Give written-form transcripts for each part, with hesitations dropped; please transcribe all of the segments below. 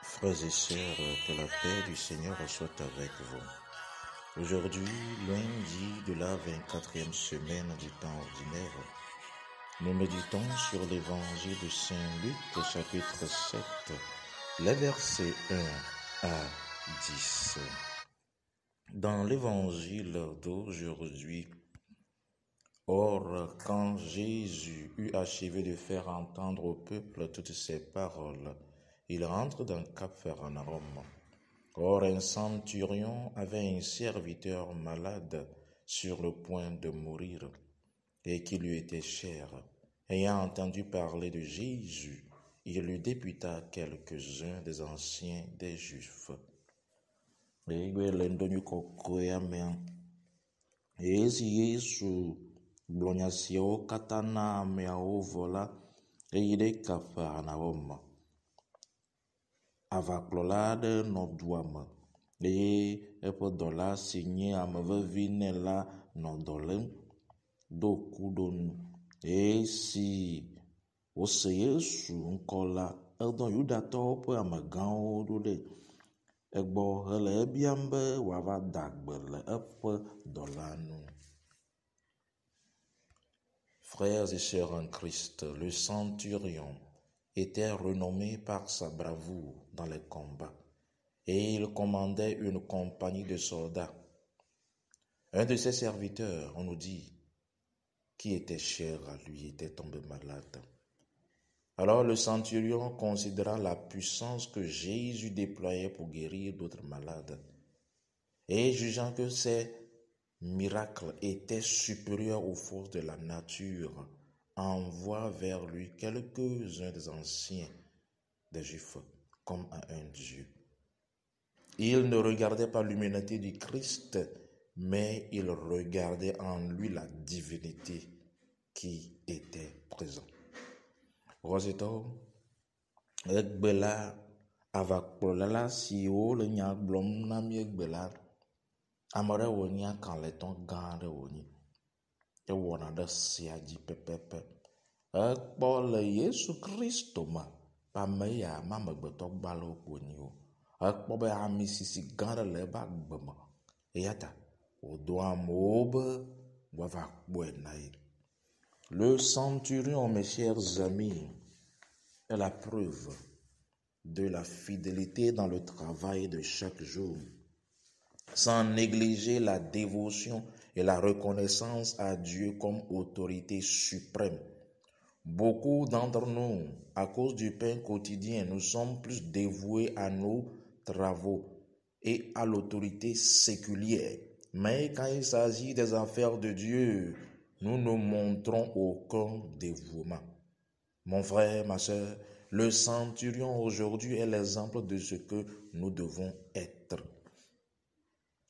Frères et sœurs, que la paix du Seigneur soit avec vous. Aujourd'hui, lundi de la 24e semaine du temps ordinaire, nous méditons sur l'évangile de Saint Luc, chapitre 7, les versets 1 à 10. Dans l'évangile d'aujourd'hui, or, quand Jésus eut achevé de faire entendre au peuple toutes ces paroles, il rentre dans Capharnaüm. Or, un centurion avait un serviteur malade sur le point de mourir et qui lui était cher. Ayant entendu parler de Jésus, il lui députa quelques-uns des anciens des Juifs. Blonyasiawo katã na ameawo vɔ la, eye ɖe Kapharnaum. Avakplɔla aɖe nɔ dua me eye eƒe dɔla si nye ame vevi nɛ la nɔ dɔ lém, ɖo kuɖo nu. Esi wòse Yesu ŋkɔ la, edɔ Yudatɔwo ƒe amegãwo ɖo ɖe egbɔ hele ebiam be wòava da gbe le eƒe dɔ la nu. Frères et sœurs en Christ, le centurion était renommé par sa bravoure dans les combats et il commandait une compagnie de soldats. Un de ses serviteurs, on nous dit, qui était cher à lui, était tombé malade. Alors le centurion considéra la puissance que Jésus déployait pour guérir d'autres malades et jugeant que ces miracles étaient supérieurs aux forces de la nature, envoie vers lui quelques-uns des anciens des Juifs comme à un Dieu. Il ne regardait pas l'humanité du Christ, mais il regardait en lui la divinité qui était présente. Roseto, egbela avakplɔla siwo le nya gblɔm na mi egbela, ame ɖe wònye kalẽtɔ gã aɖe wònye. Ewɔna ɖe sia dzi pɛpɛpɛ. Ekpɔ le Yesu Kristo me, ame ya ma amegbetɔ gbalewo kponyi o. Ekpɔ be ami sisi gã aɖe le ebe agbe me. Eya ta wòdo amewo be woava kpɔe na ye. Le centurion, mes chers amis, est la preuve de la fidélité dans le travail de chaque jour, sans négliger la dévotion et la reconnaissance à Dieu comme autorité suprême. Beaucoup d'entre nous, à cause du pain quotidien, nous sommes plus dévoués à nos travaux et à l'autorité séculière. Mais quand il s'agit des affaires de Dieu, nous ne montrons aucun dévouement. Mon frère, ma soeur, le centurion aujourd'hui est l'exemple de ce que nous devons être.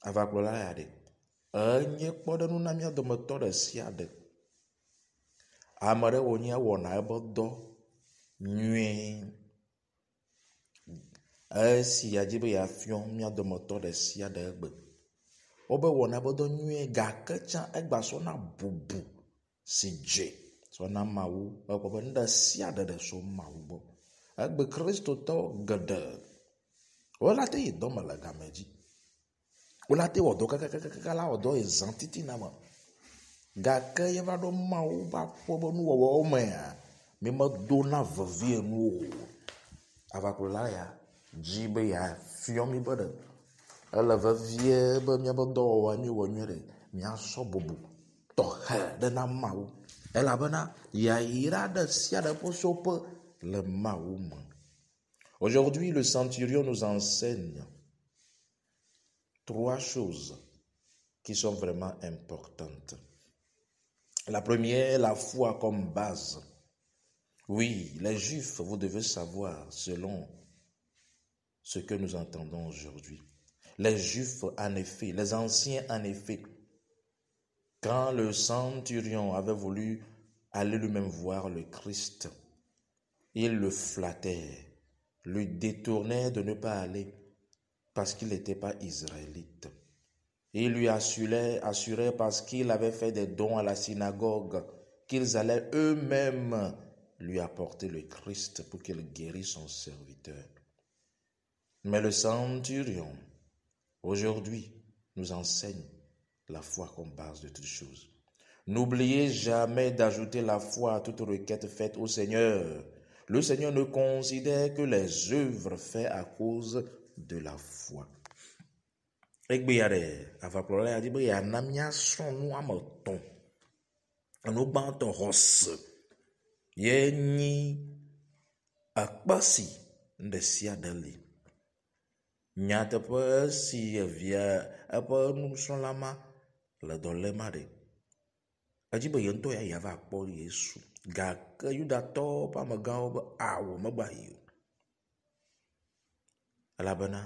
Avakplɔla ya ɖe, enye kpɔɖeŋu na mía dometɔ ɖe sia ɖe. Ame ɖe wònye wɔna ebe dɔ nyuie. Esi yadzi be yeafiɔ mía dometɔ ɖe sia ɖe egbe. Wobe wɔna ebe dɔ nyuie gake tsã egbasɔna bubu si dze sɔna Mawu. Ekpɔ be nu ɖe sia ɖe so Mawu gbɔ. Egbe kristotɔ geɖe wola te yi dɔ me le game dzi. Wola te wɔ dɔ kakakaka la wɔ dɔ yi zã titina me. Gake yeva ɖo Mawu ba kpɔ be nuwɔwɔwo mea, mi medona vevie nu o. Avakplɔla ya dzi be yeafiɔ mi be ɖe ele vevie be míabe dɔwɔwɔa míwɔ nyuie ɖe míasɔ bubu tɔxɛ ɖe na Mawu. Elabena yayra ɖe sia ɖe ƒe soƒe le Mawu me. Aujourd'hui, le centurion nous enseigne trois choses qui sont vraiment importantes. La première, la foi comme base. Oui, les Juifs, vous devez savoir, selon ce que nous entendons aujourd'hui. Les Juifs, en effet, les anciens, en effet, quand le centurion avait voulu aller lui-même voir le Christ, il le flattait, lui détournait de ne pas aller parce qu'il n'était pas israélite. Il lui assurait parce qu'il avait fait des dons à la synagogue qu'ils allaient eux-mêmes lui apporter le Christ pour qu'il guérisse son serviteur. Mais le centurion, aujourd'hui, nous enseigne la foi comme base de toutes choses. N'oubliez jamais d'ajouter la foi à toute requête faite au Seigneur. Le Seigneur ne considère que les œuvres faites à cause de la foi. Egbeyare, avakplɔla ya di be yana míasrɔ̃ nu ame etɔ̃. Enugbatɔ xɔse ye nyi ekpe si ɖe sia ɖe li. Nyateƒe esi evia eƒe nusrɔ̃la ma le dɔ lém ɖe. Edzi be ye ŋutɔ ya va kpɔ Yesu gake Yudatɔwo ƒe amegãwo be wò megbayi o. Elabena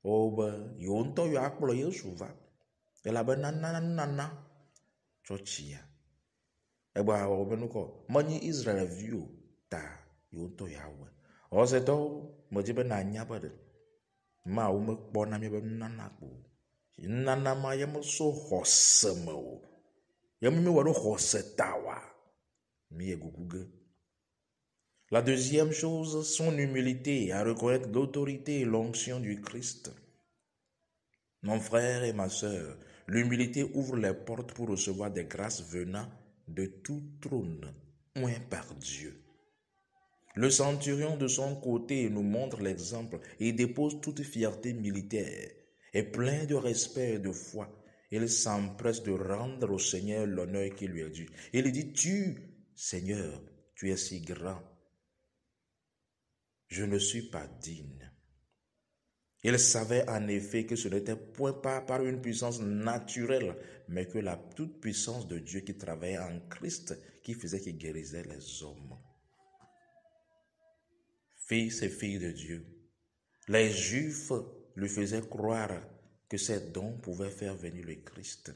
wobe yewo ŋutɔ yewo akplɔ Yesu va. Elabena nana tsɔtsia. Egbe awɔ be nukɔ menyi Israelvi o ta yewo ŋutɔ yeawɔe. Xɔsetɔwo medzi be nanya be ɖe Mawu mekpɔna míaƒe nunana kpo. Nunana ma ye meso xɔse me o. Ye míewɔ ɖo xɔse ta wa. Mi gugu ge. La deuxième chose, son humilité à reconnaître l'autorité et l'onction du Christ. Mon frère et ma sœur, l'humilité ouvre les portes pour recevoir des grâces venant de tout trône, oint par Dieu. Le centurion de son côté nous montre l'exemple et dépose toute fierté militaire et plein de respect et de foi. Il s'empresse de rendre au Seigneur l'honneur qui lui est dû. Il dit, tu, Seigneur, tu es si grand. Je ne suis pas digne. Il savait en effet que ce n'était point pas par une puissance naturelle, mais que la toute puissance de Dieu qui travaillait en Christ, qui faisait qu'il guérissait les hommes. Fils et filles de Dieu, les Juifs lui faisaient croire que ces dons pouvaient faire venir le Christ.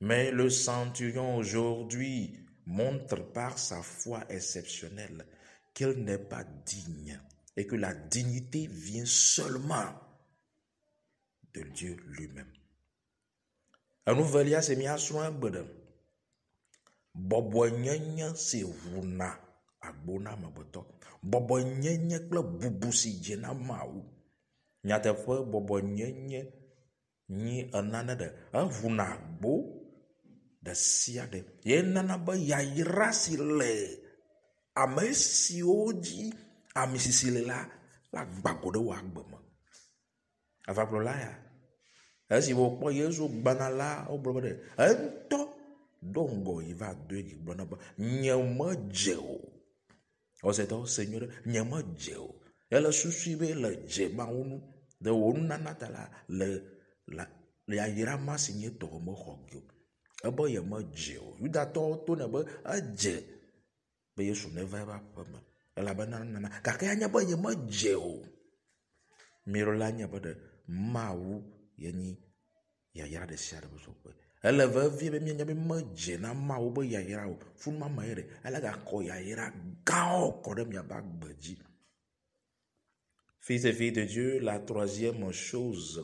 Mais le centurion aujourd'hui montre par sa foi exceptionnelle qu'il n'est pas digne et que la dignité vient seulement de Dieu lui-même. Anuvelia se miasrɔ̃ egbe ɖe bɔbɔnyenye si ʋuna agbona amegbetɔ. Bɔbɔnyenye kple bubu si dze na Mawu. Nyateƒe bɔbɔnyenye nyi enane ɖe eʋuna agbo ɖe sia ɖe. Ye nana be yayra si le ame siwo dzi amisisi le la gbago ɖe wo agbe me. Avakplɔla ya esi wòkpɔ Yesu gbana la wogblɔ be ɖe eŋutɔ ɖo ŋgɔ yi va do yi gblɔna be nye medze o. Xɔsetɔwo se nyo ɖe nye medze o. Ele susui be le dze Mawu nu ɖe wò nunana ta la le yayra ma si nye tɔ mexɔ ge o. Ebe ye medze o. Yudatɔwo tone be edze be Yesu neva ebe aƒe me. Elabena nana gake anya be ye medze o. Miro la nye be ɖe Mawu ye nyi yayra ɖe sia ɖe be sɔƒe. Ele vevie be mienya be medze na Mawu be yayra o. Funuma me ye ɖe ele gakɔ yayra gãwo kɔ ɖe miabe agbe dzi. Fils et filles de Dieu, la troisième chose,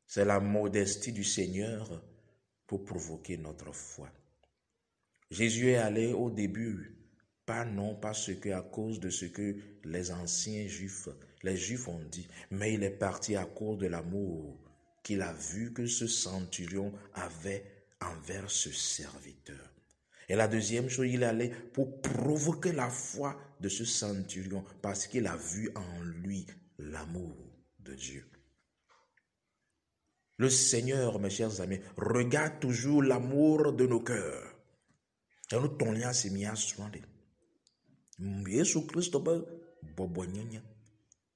c'est la modestie du Seigneur pour provoquer notre foi. Jésus est allé au début, pas parce que à cause de ce que les anciens Juifs, les Juifs ont dit, mais il est parti à cause de l'amour qu'il a vu que ce centurion avait envers ce serviteur. Et la deuxième chose, il est allé pour provoquer la foi de ce centurion parce qu'il a vu en lui l'amour de Dieu. Le Seigneur, mes chers amis, regarde toujours l'amour de nos cœurs. Et nous tournons ces miasrɔ̃ de. Yesu Christo be bɔbɔnyenye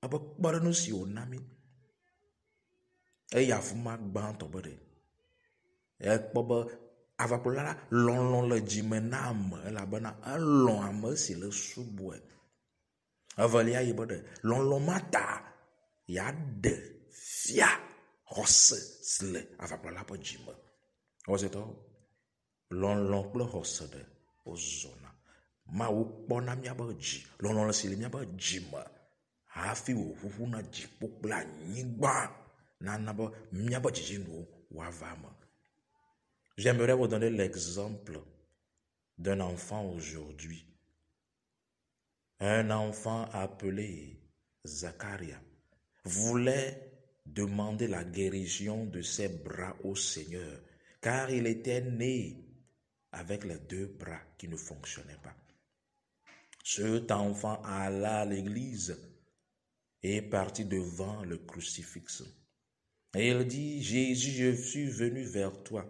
ebe kpeɖeŋu si wòna mi. Eya afuma gbãtɔ be ɖe. Ekpɔ be avakplɔla la lɔlɔ̃ le dzime na ame elabena elɔ̃ ame si le subɔe. Evelia yi be ɖe lɔlɔ̃ ma ta yaɖe fia xɔse si le avakplɔla ƒe dzime. Xɔsetɔwo lɔlɔ̃ kple xɔse ɖe wozɔna. Mawu kpɔna míabe dzi. Lɔlɔ̃ si le míabe dzime hafi wòʋuʋuna dziƒo kple anyigba nana be míabe dzidzinuwo woava me. J'aimerais vous donner l'exemple d'un enfant aujourd'hui. Un enfant appelé Zacharia. voulait demander la guérison de ses bras au Seigneur, car il était né avec les 2 bras qui ne fonctionnaient pas. Cet enfant alla à l'église et est parti devant le crucifix. Et il dit, Jésus, je suis venu vers toi.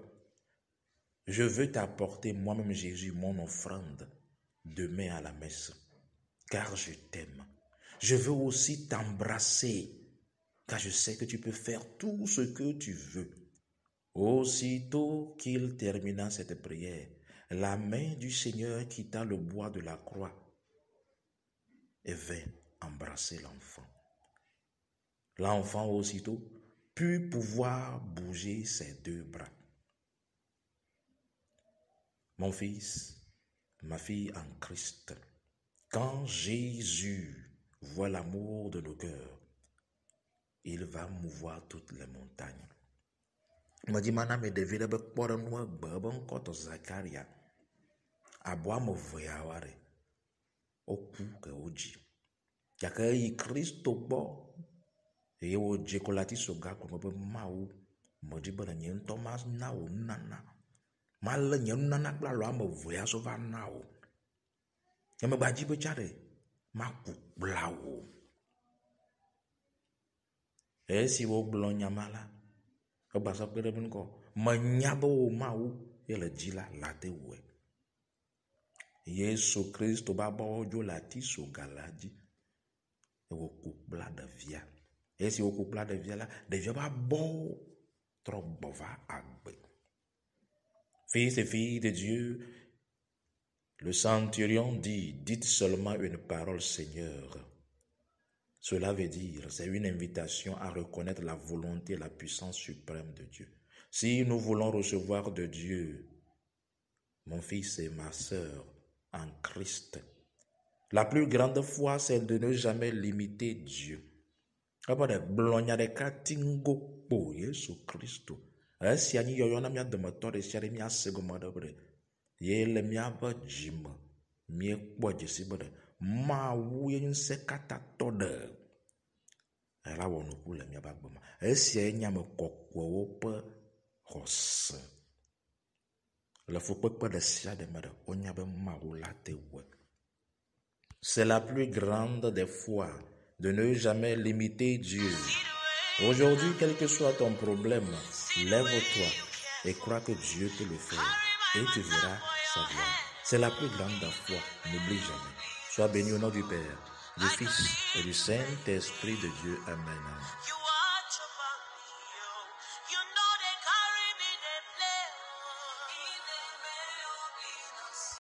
Je veux t'apporter moi-même, Jésus, mon offrande demain à la messe, car je t'aime. Je veux aussi t'embrasser, car je sais que tu peux faire tout ce que tu veux. Aussitôt qu'il termina cette prière, la main du Seigneur quitta le bois de la croix et vint embrasser l'enfant. L'enfant aussitôt put pouvoir bouger ses 2 bras. Mon fils, ma fille en Christ, quand Jésus voit l'amour de nos cœurs, il va mouvoir toutes les montagnes. Il m'a dit, madame, et devait be kpɔɖe nu egbe ebe ŋkɔtɔ Zakaria. Abo ame veawo aɖe woku ke wodzi. Gake eyi Kristo gbɔ eye wodze ko le ati so gakpo be Mawu medi be nye ŋutɔ mana wo nunana. Malé nye nunana kple alo ame vea so va na wo. Nye megbadzi be tsa ɖe maku kpla wo. Esi wogblɔ nya ma la, egbasa kpe ɖe ŋkɔ. Menya be wo Mawu ye le dzi la late woe. Yesu Kristo ba bɔ dzo le ati so gala dzi. E woku kpla ɖevia. Esi woku kpla ɖevia la, ɖevia ba bɔ trɔ gbɔ va agbe. Fils et filles de Dieu, le centurion dit, dites seulement une parole, Seigneur. Cela veut dire, c'est une invitation à reconnaître la volonté et la puissance suprême de Dieu. Si nous voulons recevoir de Dieu, mon fils et ma sœur, en Christ, la plus grande foi, c'est de ne jamais limiter Dieu. Après, blonya de katingo po Yesu Christo. Esi anyi yoyo na mia dometɔ ɖe sia ɖe mia se gɔme ɖe be ye le miabe dzime mie kpɔ dzesi be Mawu ye ŋusẽ katã tɔ ɖe ela wɔ nuku le miabe agbe me. Esia nye ame kɔkɔewo ƒe xɔse. Le fukpekpe ɖe sia ɖe me ɖe wonya be Mawu la te wɔe. C'est la plus grande des fois de ne jamais limiter Dieu. Aujourd'hui, quel que soit ton problème, lève-toi et crois que Dieu peut le faire et tu verras sa gloire. C'est la plus grande des fois, n'oublie jamais. Sois béni au nom du Père, du Fils et du Saint-Esprit de Dieu. Amen.